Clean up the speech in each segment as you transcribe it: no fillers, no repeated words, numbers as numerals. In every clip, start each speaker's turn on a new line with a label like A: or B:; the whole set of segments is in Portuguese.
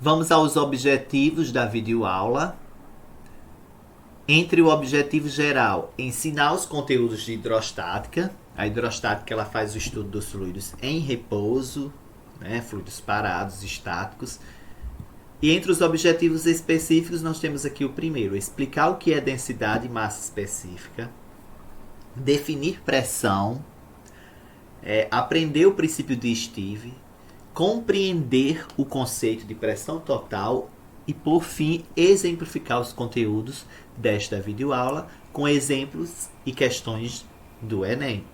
A: Vamos aos objetivos da videoaula. Entre o objetivo geral, ensinar os conteúdos de hidrostática. A hidrostática ela faz o estudo dos fluidos em repouso, né, fluidos parados, estáticos. E entre os objetivos específicos, nós temos aqui o primeiro: explicar o que é densidade e massa específica, definir pressão, aprender o princípio de Steve, compreender o conceito de pressão total e, por fim, exemplificar os conteúdos desta videoaula com exemplos e questões do Enem.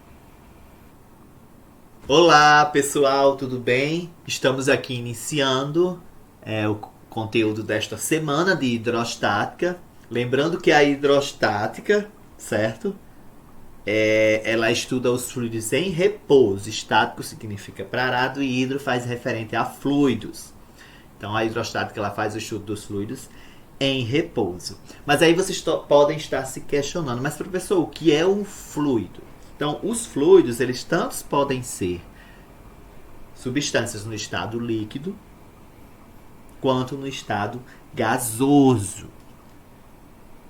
A: Olá, pessoal, tudo bem? Estamos aqui iniciando o conteúdo desta semana de hidrostática. Lembrando que a hidrostática, certo? Ela estuda os fluidos em repouso. Estático significa parado e hidro faz referente a fluidos. Então a hidrostática ela faz o estudo dos fluidos em repouso. Mas aí vocês podem estar se questionando, mas professor, o que é um fluido? Então os fluidos, eles tanto podem ser substâncias no estado líquido quanto no estado gasoso.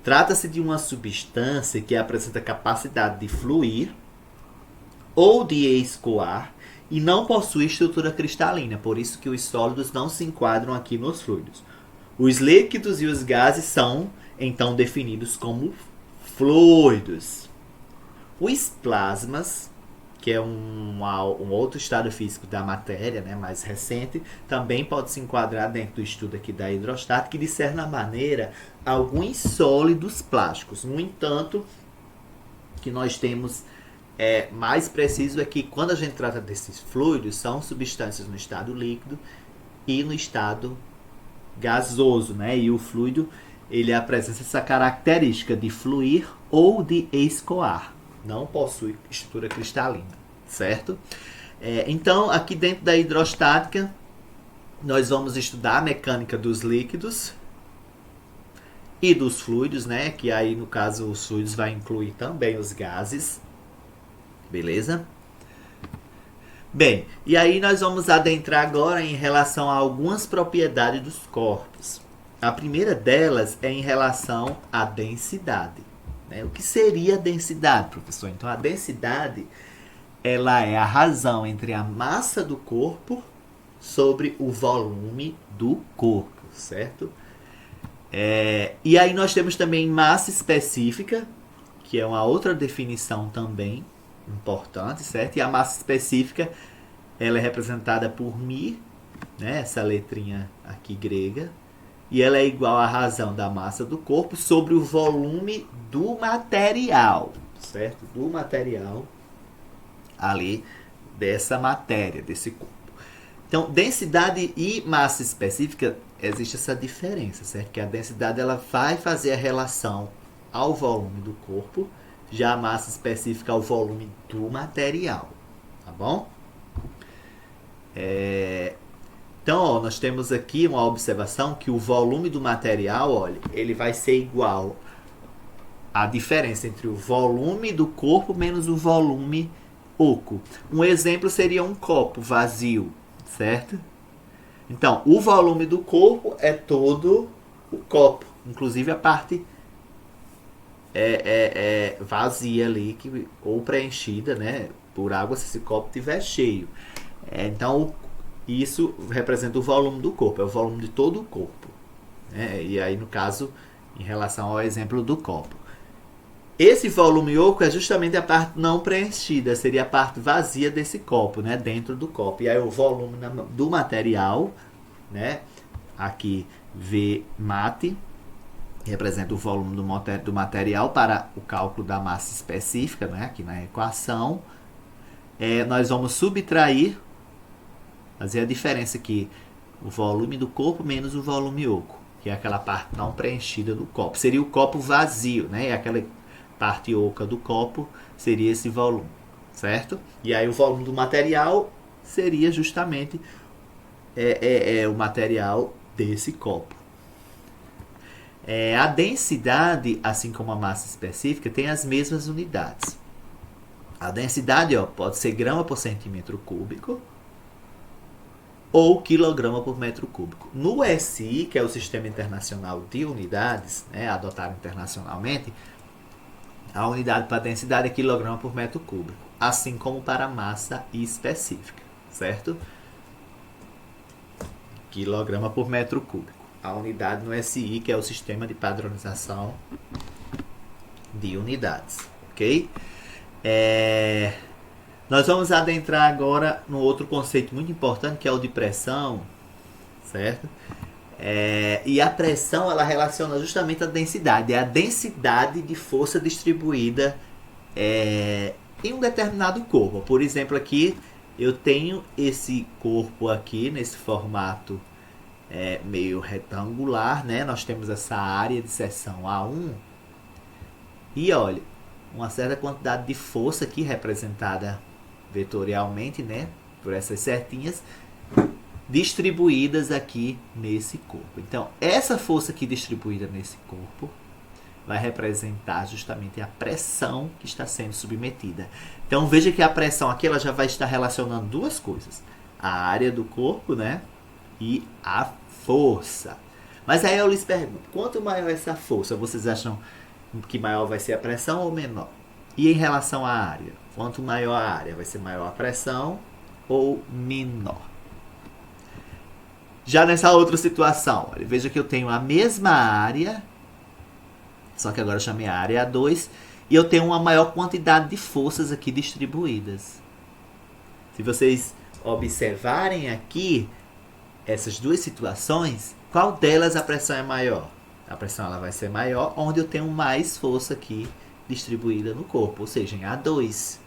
A: Trata-se de uma substância que apresenta capacidade de fluir ou de escoar e não possui estrutura cristalina, por isso que os sólidos não se enquadram aqui nos fluidos. Os líquidos e os gases são, então, definidos como fluidos. Os plasmas, que é um outro estado físico da matéria, né, mais recente, também pode se enquadrar dentro do estudo aqui da hidrostática e, de certa maneira, alguns sólidos plásticos. No entanto, que nós temos mais preciso é que quando a gente trata desses fluidos, são substâncias no estado líquido e no estado gasoso, né? E o fluido ele apresenta essa característica de fluir ou de escoar. Não possui estrutura cristalina, certo? Então, aqui dentro da hidrostática, nós vamos estudar a mecânica dos líquidos e dos fluidos, né? Que aí, no caso, os fluidos vai incluir também os gases. Beleza? Bem, e aí nós vamos adentrar agora em relação a algumas propriedades dos corpos. A primeira delas é em relação à densidade. O que seria a densidade, professor? Então, a densidade ela é a razão entre a massa do corpo sobre o volume do corpo, certo? E aí nós temos também massa específica, que é uma outra definição também importante, certo? E a massa específica ela é representada por μ, né? Essa letrinha aqui grega, e ela é igual à razão da massa do corpo sobre o volume do material, certo? Do material ali dessa matéria, desse corpo. Então, densidade e massa específica, existe essa diferença, certo? Que a densidade ela vai fazer a relação ao volume do corpo, já a massa específica ao volume do material, tá bom? Então, ó, nós temos aqui uma observação que o volume do material, olha, ele vai ser igual à diferença entre o volume do corpo menos o volume oco. Um exemplo seria um copo vazio, certo? Então, o volume do corpo é todo o copo, inclusive a parte vazia ali, ou preenchida, né, por água se esse copo estiver cheio. Então, isso representa o volume do corpo, é o volume de todo o corpo. E aí, no caso, em relação ao exemplo do copo. Esse volume oco é justamente a parte não preenchida, seria a parte vazia desse copo, né, dentro do copo. E aí o volume do material, né, aqui V mate, representa o volume do material para o cálculo da massa específica, né, aqui na equação. Nós vamos subtrair, fazer a diferença aqui, o volume do corpo menos o volume oco, que é aquela parte não preenchida do copo. Seria o copo vazio, né, e aquela parte oca do copo seria esse volume, certo? E aí o volume do material seria justamente o material desse copo. A densidade, assim como a massa específica, tem as mesmas unidades. A densidade pode ser grama por centímetro cúbico, ou quilograma por metro cúbico. No SI, que é o Sistema Internacional de Unidades, né, adotado internacionalmente, a unidade para densidade é quilograma por metro cúbico, assim como para massa específica, certo? Quilograma por metro cúbico. A unidade no SI, que é o Sistema de Padronização de Unidades, ok? Nós vamos adentrar agora no outro conceito muito importante, que é o de pressão, certo? E a pressão, ela relaciona justamente a densidade. É a densidade de força distribuída em um determinado corpo. Por exemplo, aqui eu tenho esse corpo aqui, nesse formato meio retangular, né? Nós temos essa área de seção A1. E olha, uma certa quantidade de força aqui representada vetorialmente, né, por essas setinhas, distribuídas aqui nesse corpo. Então, essa força aqui distribuída nesse corpo vai representar justamente a pressão que está sendo submetida. Então, veja que a pressão aqui ela já vai estar relacionando duas coisas: a área do corpo, né, e a força. Mas aí eu lhes pergunto, quanto maior essa força, vocês acham que maior vai ser a pressão ou menor? E em relação à área? Quanto maior a área, vai ser maior a pressão ou menor? Já nessa outra situação, olha, veja que eu tenho a mesma área, só que agora eu chamei a área A2, e eu tenho uma maior quantidade de forças aqui distribuídas. Se vocês observarem aqui essas duas situações, qual delas a pressão é maior? A pressão ela vai ser maior onde eu tenho mais força aqui distribuída no corpo, ou seja, em A2.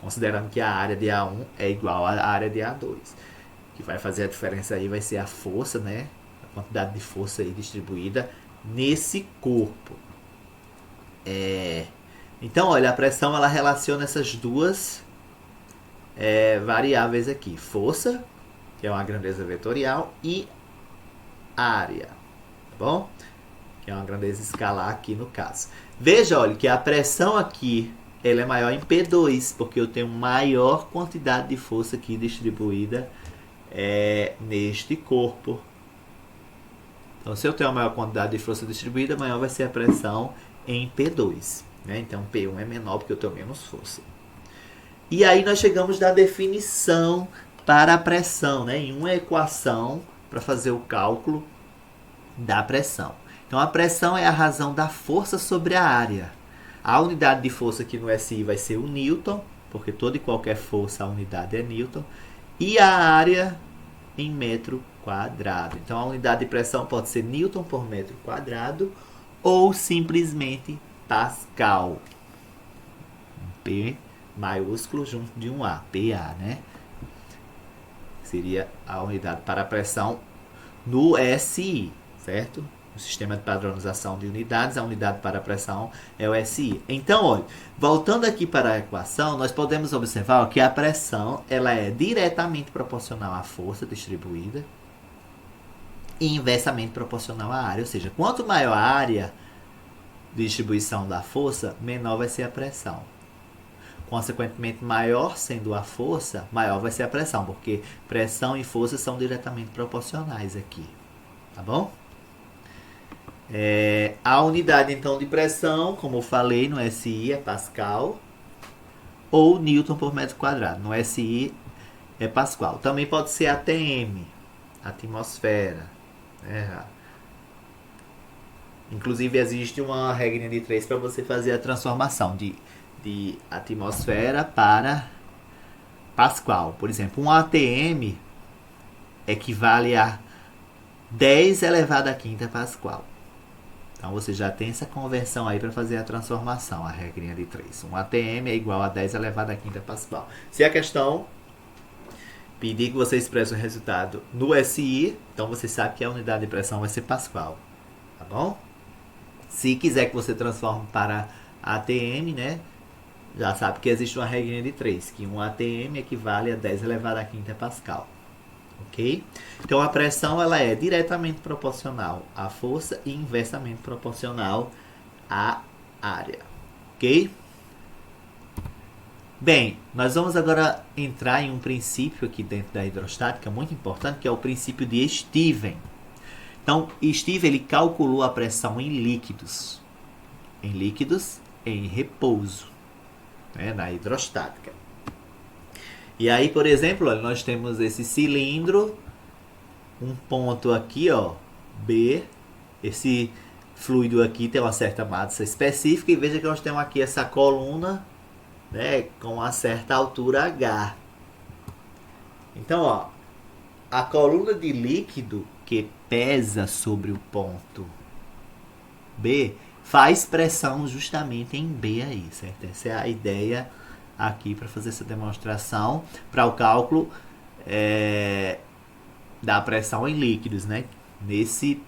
A: Considerando que a área de A1 é igual à área de A2. O que vai fazer a diferença aí vai ser a força, né? A quantidade de força aí distribuída nesse corpo. Então, olha, a pressão ela relaciona essas duas variáveis aqui. Força, que é uma grandeza vetorial, e área, tá bom? Que é uma grandeza escalar aqui no caso. Veja, olha, que a pressão aqui ela é maior em P2, porque eu tenho maior quantidade de força aqui distribuída neste corpo. Então, se eu tenho uma maior quantidade de força distribuída, maior vai ser a pressão em P2. Né? Então, P1 é menor porque eu tenho menos força. E aí nós chegamos na definição para a pressão, né? Em uma equação para fazer o cálculo da pressão. Então, a pressão é a razão da força sobre a área. A unidade de força aqui no SI vai ser o Newton, porque toda e qualquer força a unidade é Newton. E a área em metro quadrado. Então, a unidade de pressão pode ser Newton por metro quadrado ou simplesmente Pascal. P maiúsculo junto de um A, PA, né? Seria a unidade para a pressão no SI, certo? No sistema de padronização de unidades, a unidade para a pressão é o SI. Então, olha, voltando aqui para a equação, nós podemos observar que a pressão ela é diretamente proporcional à força distribuída e inversamente proporcional à área. Ou seja, quanto maior a área de distribuição da força, menor vai ser a pressão. Consequentemente, maior sendo a força, maior vai ser a pressão, porque pressão e força são diretamente proporcionais aqui. Tá bom? A unidade então de pressão, como eu falei, no SI é Pascal ou Newton por metro quadrado. No SI é Pascal. Também pode ser ATM, atmosfera. Inclusive existe uma regra de 3 para você fazer a transformação de atmosfera para Pascal. Por exemplo, um ATM equivale a 10 elevado a quinta Pascal. Então você já tem essa conversão aí para fazer a transformação, a regrinha de 3. Um ATM é igual a 10 elevado a quinta Pascal. Se a questão pedir que você expresse o resultado no SI, então você sabe que a unidade de pressão vai ser Pascal. Tá bom? Se quiser que você transforme para ATM, né? Já sabe que existe uma regrinha de 3, que um ATM equivale a 10 elevado a quinta Pascal. Ok? Então a pressão ela é diretamente proporcional à força e inversamente proporcional à área. Ok? Bem, nós vamos agora entrar em um princípio aqui dentro da hidrostática muito importante, que é o princípio de Steven. Então, Steven ele calculou a pressão em líquidos em repouso, né, na hidrostática. E aí, por exemplo, olha, nós temos esse cilindro, um ponto aqui, ó, B, esse fluido aqui tem uma certa massa específica, e veja que nós temos aqui essa coluna, né, com uma certa altura H. Então, ó, a coluna de líquido que pesa sobre o ponto B faz pressão justamente em B aí, certo? Essa é a ideia aqui para fazer essa demonstração, para o cálculo da pressão em líquidos, né? Nesse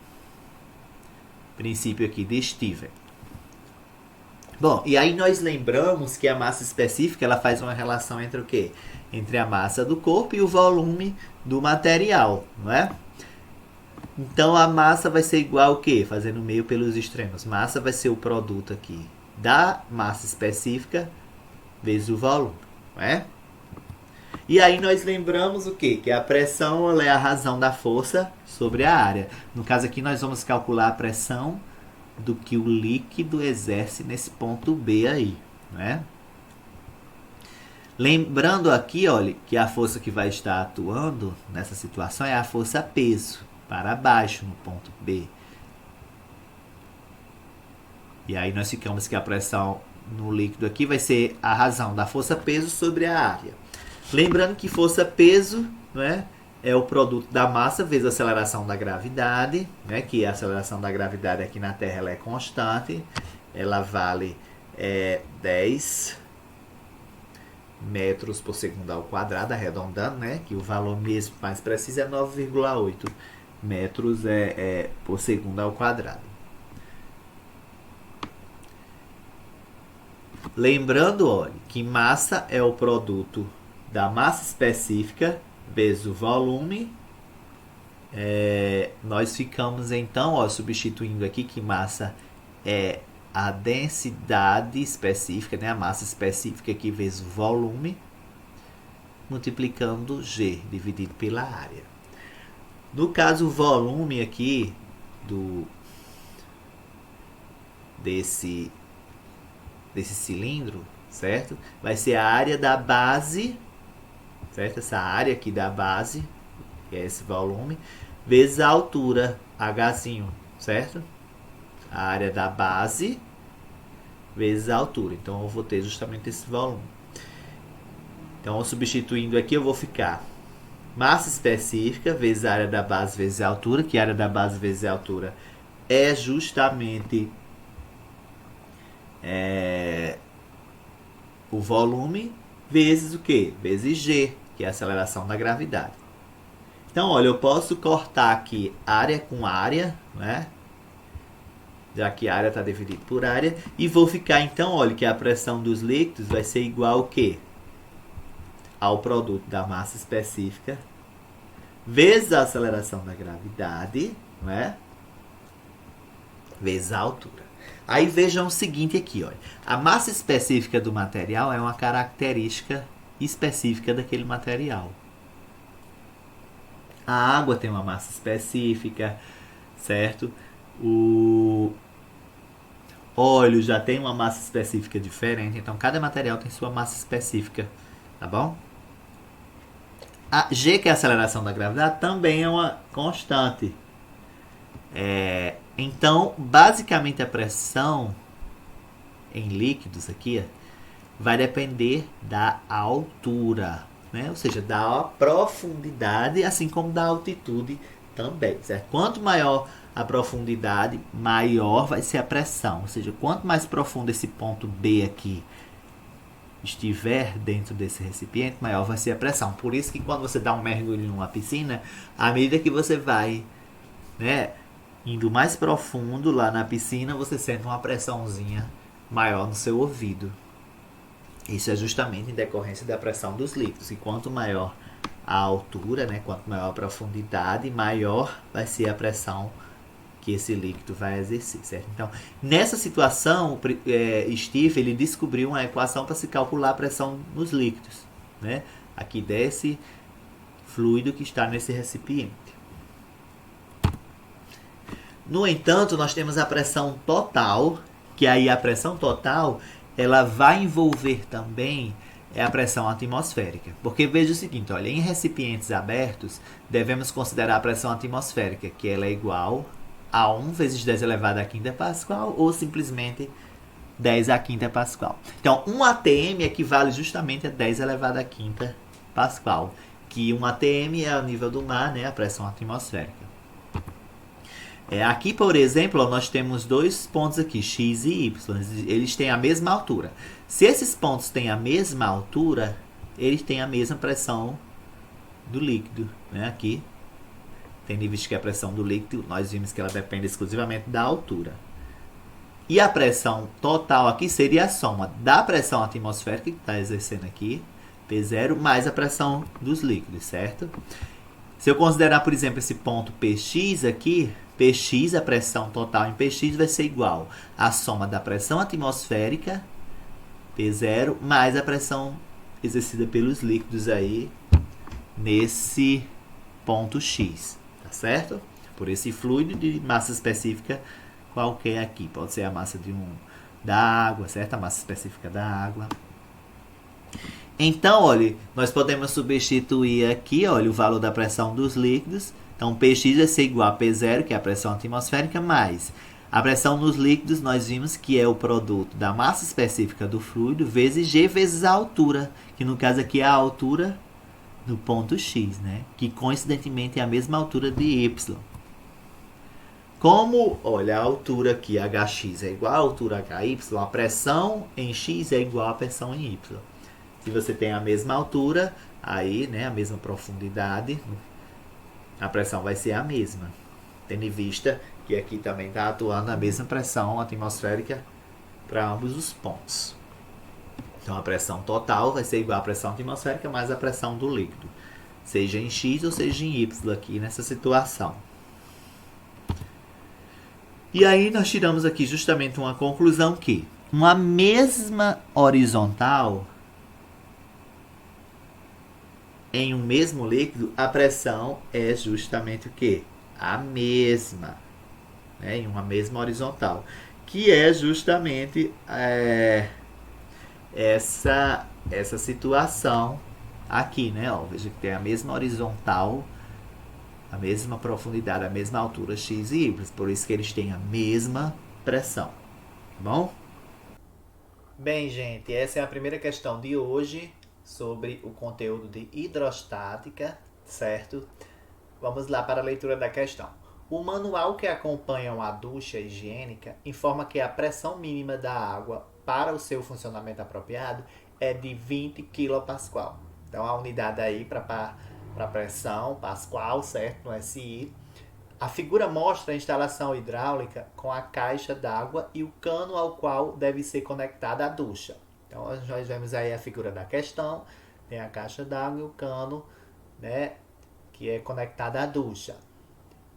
A: princípio aqui de Steven. Bom, e aí nós lembramos que a massa específica ela faz uma relação entre o quê? Entre a massa do corpo e o volume do material, não é? Então a massa vai ser igual ao quê? Fazendo meio pelos extremos. Massa vai ser o produto aqui da massa específica vezes o volume, não é? E aí nós lembramos o quê? Que a pressão ela é a razão da força sobre a área. No caso aqui nós vamos calcular a pressão do que o líquido exerce nesse ponto B aí, né? Lembrando aqui, olha, que a força que vai estar atuando nessa situação é a força peso, para baixo no ponto B. E aí nós ficamos que a pressão no líquido aqui vai ser a razão da força peso sobre a área. Lembrando que força peso, né, é o produto da massa vezes a aceleração da gravidade, né, que a aceleração da gravidade aqui na Terra ela é constante, ela vale 10 metros por segundo ao quadrado, arredondando, né, que o valor mesmo mais preciso é 9,8 metros por segundo ao quadrado. Lembrando, olha, que massa é o produto da massa específica vezes o volume. Nós ficamos então, ó, substituindo aqui que massa é a densidade específica, né, a massa específica aqui vezes o volume, multiplicando G dividido pela área. No caso, o volume aqui desse cilindro, certo? Vai ser a área da base, certo? Essa área aqui da base, que é esse volume, vezes a altura, Hzinho, certo? A área da base vezes a altura. Então, eu vou ter justamente esse volume. Então, substituindo aqui, eu vou ficar massa específica vezes a área da base vezes a altura, que a área da base vezes a altura é justamente o volume vezes o quê? Vezes G, que é a aceleração da gravidade. Então, olha, eu posso cortar aqui área com área, né? Já que a área está dividida por área. E vou ficar, então, olha, que a pressão dos líquidos vai ser igual ao quê? Ao produto da massa específica vezes a aceleração da gravidade, não é? Vezes a altura. Aí vejam o seguinte aqui, olha. A massa específica do material é uma característica específica daquele material. A água tem uma massa específica, certo? O óleo já tem uma massa específica diferente, então cada material tem sua massa específica, tá bom? A G, que é a aceleração da gravidade, também é uma constante. Então, basicamente a pressão em líquidos aqui vai depender da altura, né? Ou seja, da profundidade, assim como da altitude também, certo? Quanto maior a profundidade, maior vai ser a pressão. Ou seja, quanto mais profundo esse ponto B aqui estiver dentro desse recipiente, maior vai ser a pressão. Por isso que quando você dá um mergulho numa piscina, à medida que você vai, né, indo mais profundo lá na piscina, você sente uma pressãozinha maior no seu ouvido. Isso é justamente em decorrência da pressão dos líquidos. E quanto maior a altura, né, quanto maior a profundidade, maior vai ser a pressão que esse líquido vai exercer, certo? Então, nessa situação, Steve ele descobriu uma equação para se calcular a pressão nos líquidos, né? Aqui desse fluido que está nesse recipiente. No entanto, nós temos a pressão total, que aí a pressão total ela vai envolver também a pressão atmosférica. Porque veja o seguinte, olha, em recipientes abertos, devemos considerar a pressão atmosférica, que ela é igual a 1 vezes 10 elevado a quinta Pascal, ou simplesmente 10 a quinta Pascal. Então, 1 atm equivale justamente a 10 elevado a quinta Pascal, que 1 atm é o nível do mar, né, a pressão atmosférica. Aqui, por exemplo, nós temos dois pontos aqui, X e Y. Eles têm a mesma altura. Se esses pontos têm a mesma altura, eles têm a mesma pressão do líquido, né? Aqui, tendo em vista que a pressão do líquido, nós vimos que ela depende exclusivamente da altura. E a pressão total aqui seria a soma da pressão atmosférica, que está exercendo aqui, P0, mais a pressão dos líquidos, certo? Se eu considerar, por exemplo, esse ponto Px aqui, Px, a pressão total em Px vai ser igual à soma da pressão atmosférica, P0, mais a pressão exercida pelos líquidos aí nesse ponto X, tá certo? Por esse fluido de massa específica qualquer aqui. Pode ser a massa da água, certo? A massa específica da água. Então, olha, nós podemos substituir aqui, olha, o valor da pressão dos líquidos. Então, Px vai ser igual a P0, que é a pressão atmosférica, mais a pressão nos líquidos, nós vimos que é o produto da massa específica do fluido, vezes G, vezes a altura, que no caso aqui é a altura do ponto X, né? Que coincidentemente é a mesma altura de Y. Como, olha, a altura aqui, Hx, é igual à altura HY, a pressão em X é igual à pressão em Y. Se você tem a mesma altura, aí, né, a mesma profundidade, a pressão vai ser a mesma. Tendo em vista que aqui também está atuando a mesma pressão atmosférica para ambos os pontos. Então, a pressão total vai ser igual à pressão atmosférica mais a pressão do líquido, seja em X ou seja em Y aqui nessa situação. E aí nós tiramos aqui justamente uma conclusão que uma mesma horizontal em um mesmo líquido, a pressão é justamente o quê? A mesma, né? Em uma mesma horizontal, que é justamente essa situação aqui, né? Ó, veja que tem a mesma horizontal, a mesma profundidade, a mesma altura x e y, por isso que eles têm a mesma pressão, tá bom? Bem, gente, essa é a primeira questão de hoje sobre o conteúdo de hidrostática, certo? Vamos lá para a leitura da questão. O manual que acompanha a ducha higiênica informa que a pressão mínima da água para o seu funcionamento apropriado é de 20 kPa. Então, a unidade aí para pressão, Pascal, certo? No SI. A figura mostra a instalação hidráulica com a caixa d'água e o cano ao qual deve ser conectada a ducha. Então, nós vemos aí a figura da questão, tem a caixa d'água e o cano, né, que é conectada à ducha.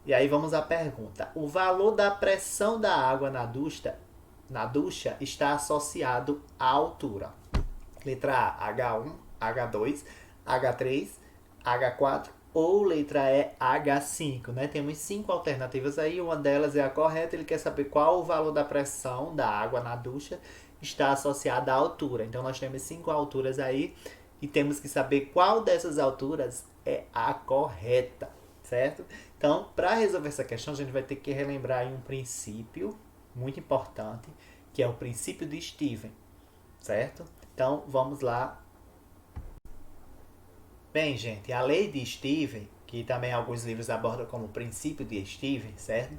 A: E aí vamos à pergunta. O valor da pressão da água na ducha está associado à altura. Letra A, H1, H2, H3, H4 ou letra E, H5, né? Temos 5 alternativas aí, uma delas é a correta. Ele quer saber qual o valor da pressão da água na ducha está associada à altura. Então, nós temos 5 alturas aí e temos que saber qual dessas alturas é a correta, certo? Então, para resolver essa questão, a gente vai ter que relembrar aí um princípio muito importante, que é o princípio de Steven, certo? Então, vamos lá. Bem, gente, a lei de Steven, que também alguns livros abordam como princípio de Steven, certo?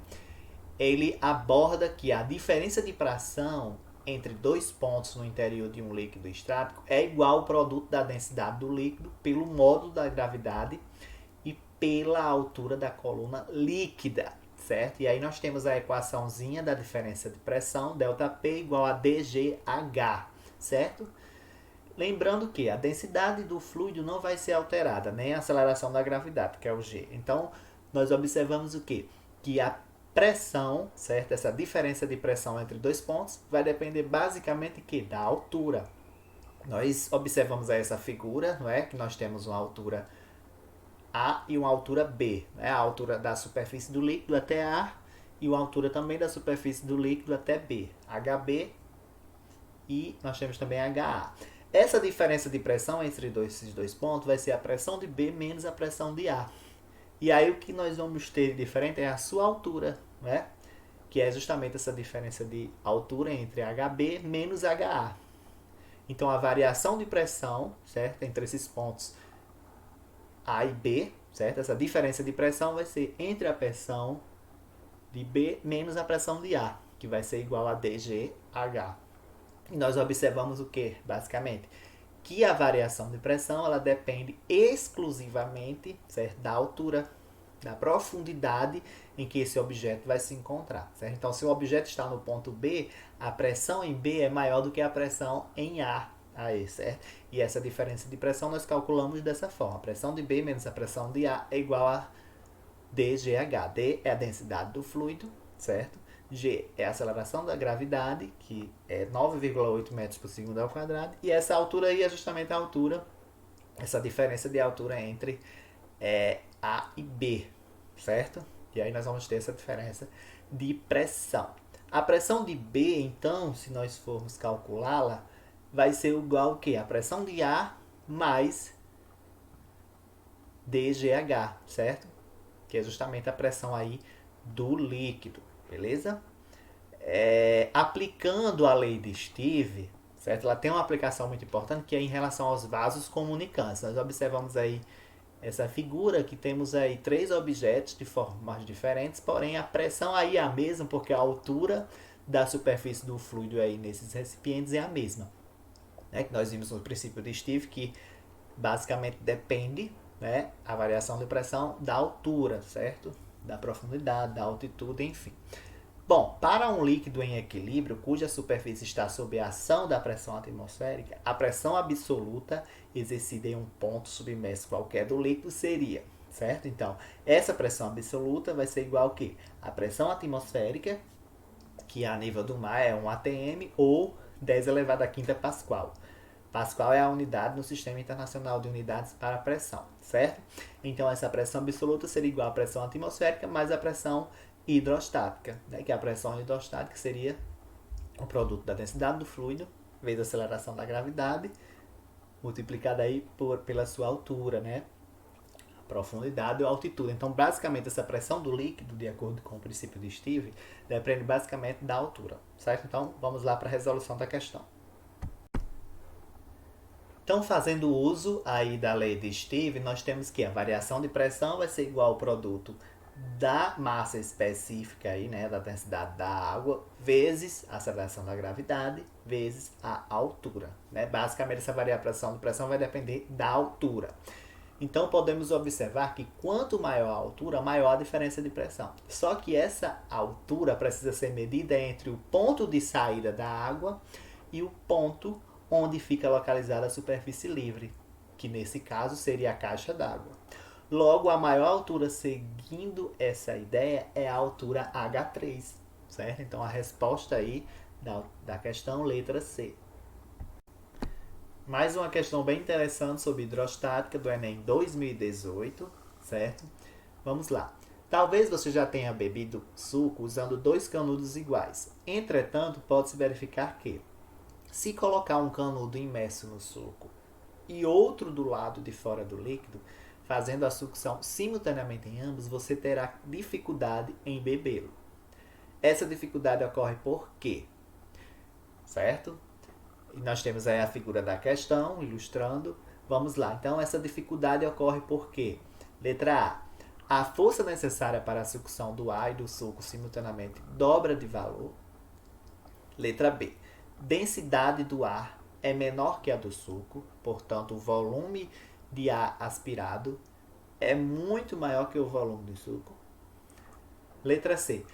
A: Ele aborda que a diferença de pressão entre dois pontos no interior de um líquido estático é igual ao produto da densidade do líquido pelo módulo da gravidade e pela altura da coluna líquida, certo? E aí nós temos a equaçãozinha da diferença de pressão, ΔP igual a dGH, certo? Lembrando que a densidade do fluido não vai ser alterada, nem a aceleração da gravidade, que é o G. Então, nós observamos o quê? Que a Pressão, certo? Essa diferença de pressão entre dois pontos vai depender basicamente que da altura. Nós observamos aí essa figura, não é? Que nós temos uma altura A e uma altura B, né? A altura da superfície do líquido até A e uma altura também da superfície do líquido até B, HB, e nós temos também HA. Essa diferença de pressão entre esses dois pontos vai ser a pressão de B menos a pressão de A. E aí o que nós vamos ter de diferente é a sua altura, né? Que é justamente essa diferença de altura entre HB menos HA. Então a variação de pressão, certo, entre esses pontos A e B, certo? Essa diferença de pressão vai ser entre a pressão de B menos a pressão de A, que vai ser igual a dGH. E nós observamos o que, basicamente? Que a variação de pressão ela depende exclusivamente, certo, da altura, da profundidade em que esse objeto vai se encontrar, certo? Então, se o objeto está no ponto B, a pressão em B é maior do que a pressão em A, aí, certo? E essa diferença de pressão nós calculamos dessa forma. A pressão de B menos a pressão de A é igual a dGH. D é a densidade do fluido, certo? G é a aceleração da gravidade, que é 9,8 metros por segundo ao quadrado. E essa altura aí é justamente a altura, essa diferença de altura entre A e B, certo? E aí nós vamos ter essa diferença de pressão. A pressão de B, então, se nós formos calculá-la, vai ser igual ao quê? A pressão de A mais dGH, certo? Que é justamente a pressão aí do líquido, beleza? Aplicando a lei de Steve, certo? Ela tem uma aplicação muito importante que é em relação aos vasos comunicantes. Nós observamos aí essa figura que temos aí três objetos de formas diferentes, porém a pressão aí é a mesma porque a altura da superfície do fluido aí nesses recipientes é a mesma. Que nós vimos no princípio de Steve que basicamente depende, né, a variação de pressão da altura, certo? Da profundidade, da altitude, enfim. Bom, para um líquido em equilíbrio, cuja superfície está sob a ação da pressão atmosférica, a pressão absoluta exercida em um ponto submerso qualquer do líquido seria, certo? Então, essa pressão absoluta vai ser igual a quê? A pressão atmosférica, que a nível do mar é 1 atm, ou 10 elevado a quinta Pascal. Pascal é a unidade no Sistema Internacional de Unidades para a Pressão, certo? Então, essa pressão absoluta seria igual à pressão atmosférica mais a pressão hidrostática, né? Que a pressão hidrostática seria o produto da densidade do fluido vezes a aceleração da gravidade multiplicada aí pela sua altura, né? A profundidade ou altitude. Então, basicamente, essa pressão do líquido, de acordo com o princípio de Steve, depende basicamente da altura, certo? Então, vamos lá para a resolução da questão. Então, fazendo uso aí da lei de Steve, nós temos que a variação de pressão vai ser igual ao produto da massa específica aí, né, da densidade da água, vezes a aceleração da gravidade, vezes a altura, né? Basicamente essa variação de pressão vai depender da altura. Então podemos observar que quanto maior a altura, maior a diferença de pressão. Só que essa altura precisa ser medida entre o ponto de saída da água e o ponto onde fica localizada a superfície livre, que nesse caso seria a caixa d'água. Logo, a maior altura seguindo essa ideia é a altura H3, certo? Então, a resposta aí da questão letra C. Mais uma questão bem interessante sobre hidrostática do Enem 2018, certo? Vamos lá. Talvez você já tenha bebido suco usando dois canudos iguais. Entretanto, pode-se verificar que, se colocar um canudo imerso no suco e outro do lado de fora do líquido, fazendo a sucção simultaneamente em ambos, você terá dificuldade em bebê-lo. Essa dificuldade ocorre por quê? Certo? E nós temos aí a figura da questão, ilustrando. Vamos lá. Então, essa dificuldade ocorre por quê? Letra A. A força necessária para a sucção do ar e do suco simultaneamente dobra de valor. Letra B. Densidade do ar é menor que a do suco, portanto, o volume de ar aspirado é muito maior que o volume do suco. Letra C.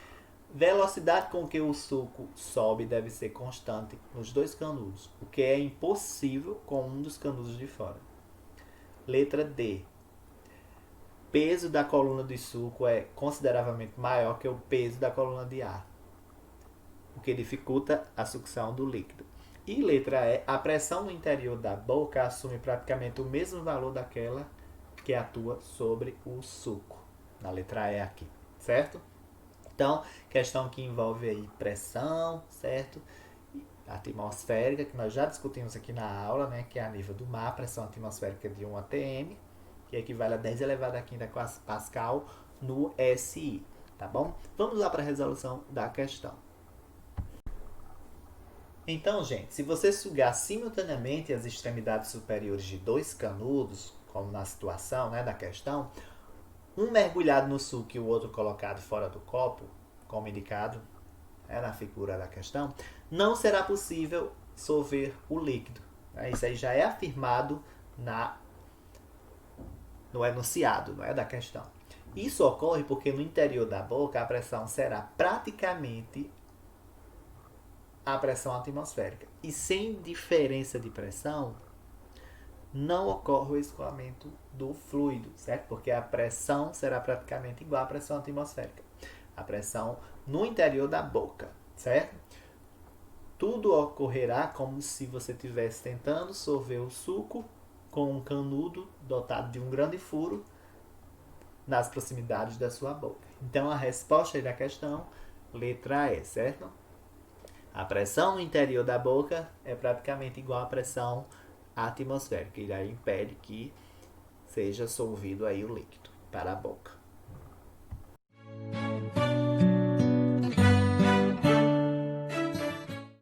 A: Velocidade com que o suco sobe deve ser constante nos dois canudos, o que é impossível com um dos canudos de fora. Letra D. peso da coluna de suco é consideravelmente maior que o peso da coluna de ar, o que dificulta a sucção do líquido. E letra E, a pressão no interior da boca assume praticamente o mesmo valor daquela que atua sobre o suco. Na letra E aqui, certo? Então, questão que envolve aí pressão, certo? Atmosférica, que nós já discutimos aqui na aula, né? Que é a nível do mar, pressão atmosférica de 1 atm, que equivale a 10 elevado a 5 Pascal no SI, tá bom? Vamos lá para a resolução da questão. Então, gente, se você sugar simultaneamente as extremidades superiores de dois canudos, como na situação, né, da questão, um mergulhado no suco e o outro colocado fora do copo, como indicado, na figura da questão, não será possível solver o líquido. Isso aí já é afirmado no enunciado, não é, da questão. Isso ocorre porque no interior da boca a pressão será praticamente a pressão atmosférica. E sem diferença de pressão, não ocorre o escoamento do fluido, certo? Porque a pressão será praticamente igual à pressão atmosférica. A pressão no interior da boca, certo? Tudo ocorrerá como se você estivesse tentando sorver o suco com um canudo dotado de um grande furo nas proximidades da sua boca. Então a resposta da questão, letra E, certo? A pressão no interior da boca é praticamente igual à pressão atmosférica, e aí impede que seja solvido aí o líquido para a boca.